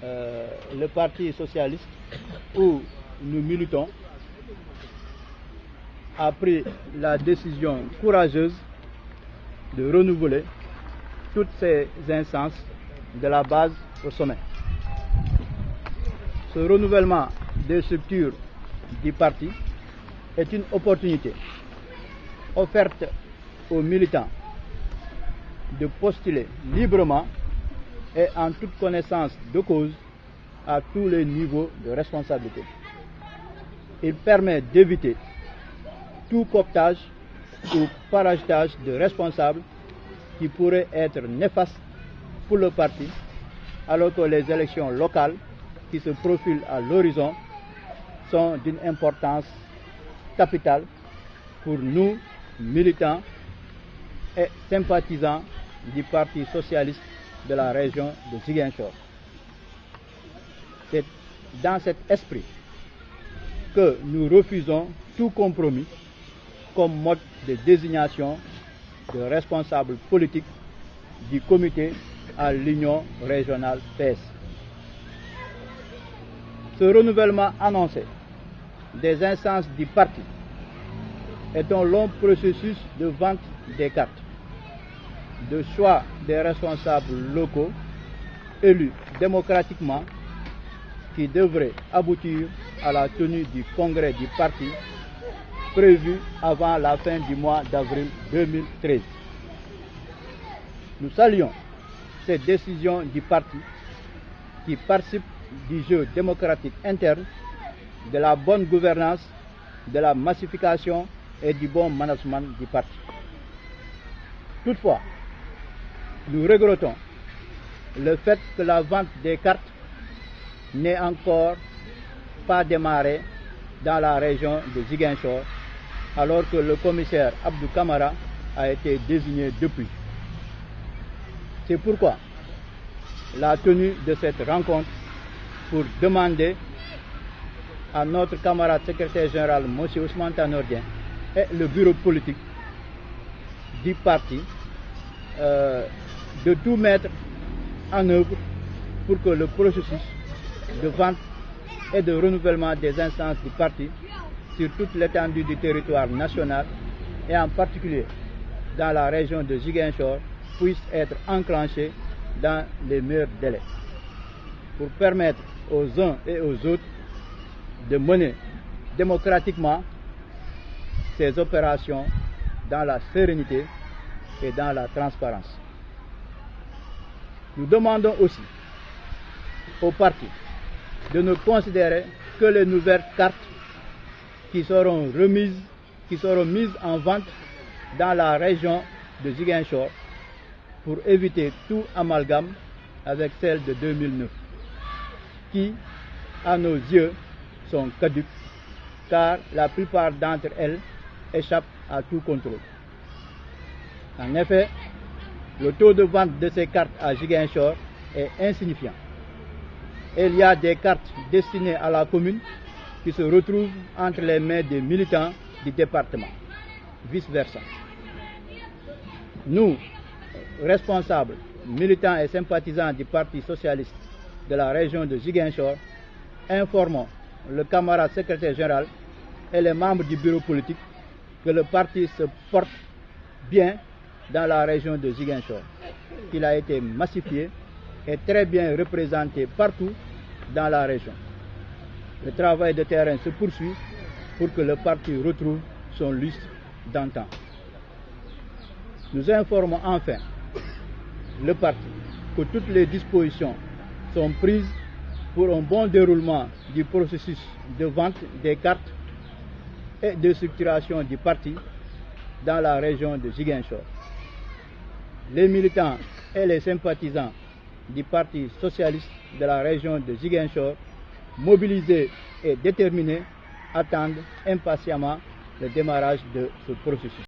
le Parti socialiste, où nous militons, a pris la décision courageuse de renouveler toutes ces instances de la base au sommet. Ce renouvellement des structures du parti est une opportunité offerte aux militants de postuler librement et en toute connaissance de cause à tous les niveaux de responsabilité. Il permet d'éviter tout cooptage ou parachutage de responsables qui pourrait être néfaste pour le parti, alors que les élections locales qui se profilent à l'horizon sont d'une importance capitale pour nous, militants et sympathisants du Parti socialiste de la région de Ziguinchor. C'est dans cet esprit que nous refusons tout compromis comme mode de désignation de responsables politiques du comité à l'Union régionale PS. Ce renouvellement annoncé des instances du parti est un long processus de vente des cartes, de choix des responsables locaux élus démocratiquement qui devrait aboutir à la tenue du congrès du parti prévu avant la fin du mois d'avril 2013. Nous saluons cette décision du parti qui participe du jeu démocratique interne, de la bonne gouvernance, de la massification et du bon management du parti. Toutefois, nous regrettons le fait que la vente des cartes n'ait encore pas démarré dans la région de Ziguinchor, alors que le commissaire Abdou Kamara a été désigné depuis. C'est pourquoi la tenue de cette rencontre pour demander à notre camarade secrétaire général, M. Ousmane Tanordien, et le bureau politique du parti de tout mettre en œuvre pour que le processus de vente et de renouvellement des instances du parti sur toute l'étendue du territoire national et en particulier dans la région de Ziguinchor puisse être enclenché dans les meilleurs délais pour permettre aux uns et aux autres de mener démocratiquement ces opérations dans la sérénité et dans la transparence. Nous demandons aussi au parti de ne considérer que les nouvelles cartes qui seront mises en vente dans la région de Ziguinchor pour éviter tout amalgame avec celles de 2009, qui, à nos yeux, sont caduques, car la plupart d'entre elles échappent à tout contrôle. En effet, le taux de vente de ces cartes à Ziguinchor est insignifiant. Il y a des cartes destinées à la commune qui se retrouvent entre les mains des militants du département, vice-versa. Nous, responsables, militants et sympathisants du Parti socialiste de la région de Ziguinchor, informons le camarade secrétaire général et les membres du bureau politique que le parti se porte bien dans la région de Ziguinchor, qu'il a été massifié et très bien représenté partout dans la région. Le travail de terrain se poursuit pour que le parti retrouve son lustre d'antan. Nous informons enfin le parti que toutes les dispositions sont prises pour un bon déroulement du processus de vente des cartes et de structuration du parti dans la région de Ziguinchor. Les militants et les sympathisants du Parti socialiste de la région de Ziguinchor, mobilisés et déterminés, attendent impatiemment le démarrage de ce processus.